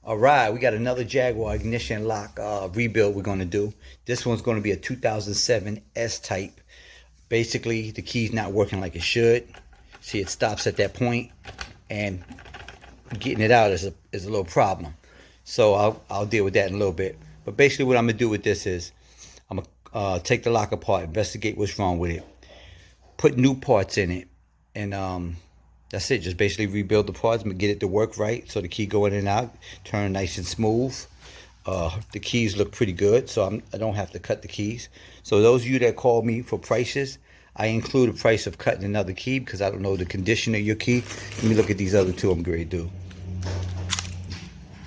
All right, we got another Jaguar ignition lock rebuild we're going to do. This one's going to be a 2007 S-Type. Basically, the key's not working like it should. See, it stops at that point, and getting it out is a little problem. So I'll deal with that in a little bit. But basically, what I'm gonna do with this is I'm gonna take the lock apart, investigate what's wrong with it, put new parts in it, and that's it. Just basically rebuild the parts, get it to work right, so the key go in and out, turn nice and smooth. The keys look pretty good, so I don't have to cut the keys. So those of you that call me for prices, I include a price of cutting another key because I don't know the condition of your key. Let me look at these other two I'm going to do.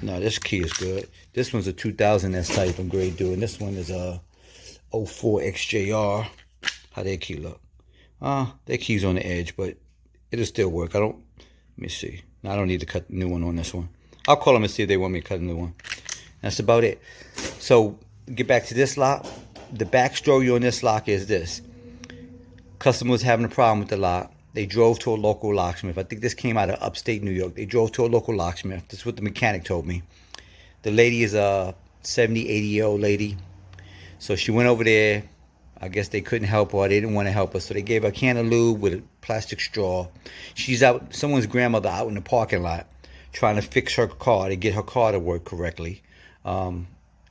No, this key is good. This one's a 2000 S-Type I'm grade do, and this one is a 04 XJR. How their key look? Their key's on the edge, but it'll still work. Let me see. No, I don't need to cut the new one on this one. I'll call them and see if they want me to cut a new one. That's about it. So, get back to this lock. The backstory on this lock is this. Customer was having a problem with the lock. They drove to a local locksmith. I think this came out of upstate New York. They drove to a local locksmith. This is what the mechanic told me. The lady is a 70, 80-year-old lady. So she went over there. I guess they couldn't help her. They didn't want to help her. So they gave her a can of lube with a plastic straw. She's out, someone's grandmother out in the parking lot trying to fix her car to get her car to work correctly.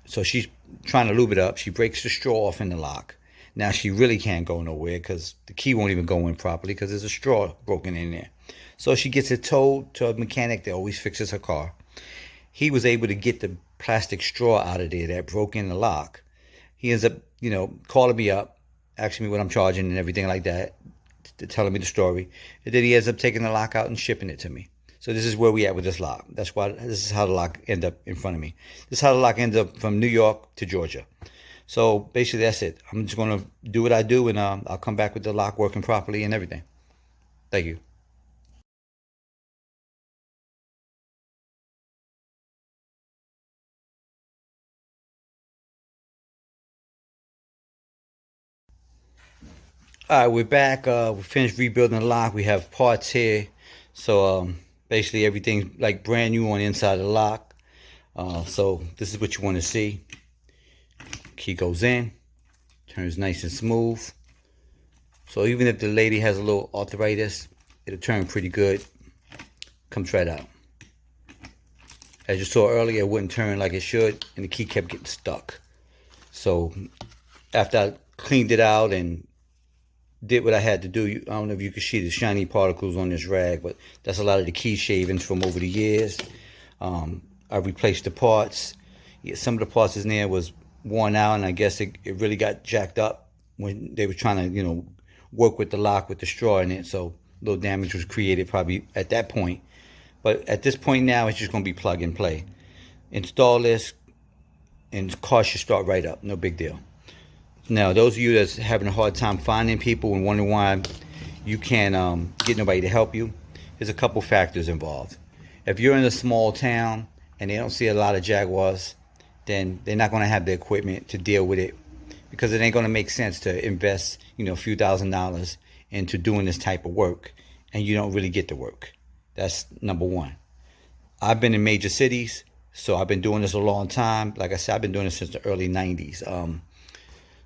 So she's trying to lube it up. She breaks the straw off in the lock. Now she really can't go nowhere because the key won't even go in properly because there's a straw broken in there. So she gets it towed to a mechanic that always fixes her car. He was able to get the plastic straw out of there that broke in the lock. He ends up, calling me up, asking me what I'm charging and everything like that, telling me the story. And then he ends up taking the lock out and shipping it to me. So this is where we at with this lock. That's why this is how the lock ended up in front of me. This is how the lock ended up from New York to Georgia. So basically that's it. I'm just going to do what I do, and I'll come back with the lock working properly and everything. Thank you. All right, we're back. We finished rebuilding the lock. We have parts here. So basically everything's like brand new on the inside of the lock. So this is what you want to see. Key goes in, turns nice and smooth. So even if the lady has a little arthritis, it'll turn pretty good. Comes right out. As you saw earlier, it wouldn't turn like it should, and the key kept getting stuck. So after I cleaned it out and did what I had to do, I don't know if you can see the shiny particles on this rag, but that's a lot of the key shavings from over the years. I replaced the parts. Yeah, some of the parts in there was worn out, and I guess it really got jacked up when they were trying to, work with the lock with the straw in it. So a little damage was created probably at that point. But at this point now, it's just going to be plug and play. Install this, and the car should start right up. No big deal. Now, those of you that's having a hard time finding people and wondering why you can't get nobody to help you, there's a couple factors involved. If you're in a small town and they don't see a lot of Jaguars, then they're not going to have the equipment to deal with it, because it ain't going to make sense to invest, a few $1,000s into doing this type of work and you don't really get the work. That's number one. I've been in major cities, so I've been doing this a long time. Like I said, I've been doing this since the early 90s.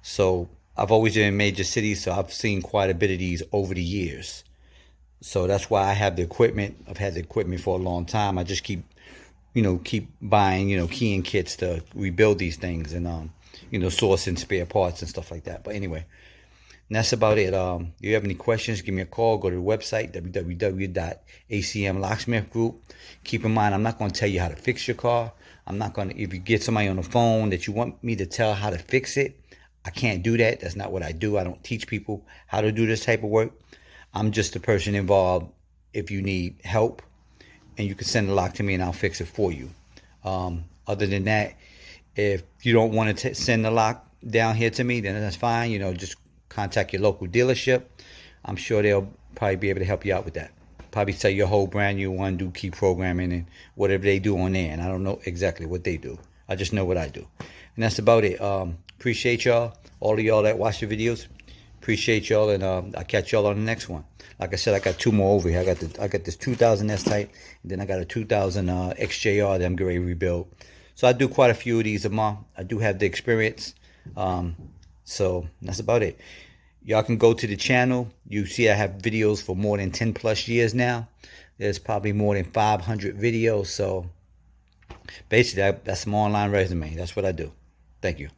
So I've always been in major cities, so I've seen quite a bit of these over the years. So that's why I have the equipment. I've had the equipment for a long time. I just keep buying, keying kits to rebuild these things and, sourcing spare parts and stuff like that. But anyway, and that's about it. If you have any questions, give me a call. Go to the website, www.acmlocksmithgroup. Keep in mind, I'm not going to tell you how to fix your car. I'm not going to, if you get somebody on the phone that you want me to tell how to fix it, I can't do that. That's not what I do. I don't teach people how to do this type of work. I'm just the person involved if you need help, and you can send the lock to me and I'll fix it for you. Other than that, if you don't want to send the lock down here to me, then that's fine. Just contact your local dealership. I'm sure they'll probably be able to help you out with that. Probably sell your whole brand new one, do key programming and whatever they do on there. And I don't know exactly what they do. I just know what I do. And that's about it. Appreciate y'all. All of y'all that watch the videos. Appreciate y'all, and I'll catch y'all on the next one. Like I said, I got two more over here. I got this 2000 S-Type, and then I got a 2000 XJR that I'm going to rebuild. So I do quite a few of these a month. I do have the experience. So that's about it. Y'all can go to the channel. You see I have videos for more than 10 plus years now. There's probably more than 500 videos. So basically, that's my online resume. That's what I do. Thank you.